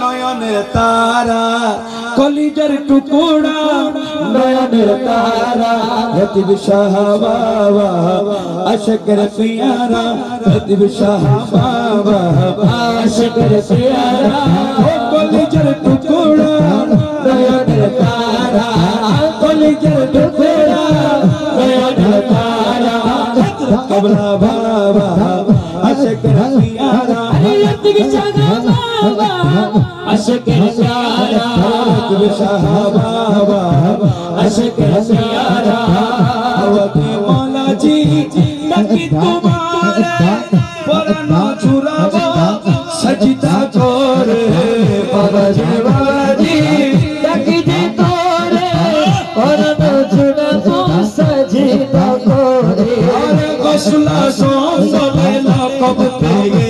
নয়নের তারা কলিজার টুকরা নয়নের তারা লতিফ শাহ বাবা আশিকের পিয়ারা লতিফ শাহ বাবা আশিকের পিয়ারা কলিজার টুকরা নয়নের তারা কলিজার টুকরা নয়নের তারা কবলা বাবা আশিকের পিয়ারা লতিফ শাহ বাবা আশিকের পিয়ারা লতিফ শাহ বাবা আশিকের পিয়ারা হওয়াতে মৌলা জি ডাকি তোমারে পরানো চুরাবো সজদা করে বাবা জি ডাকি তোরে পরানো চুরাবো সজদা করে আরে গোসলা সঙ্গলে লকব পেয়ে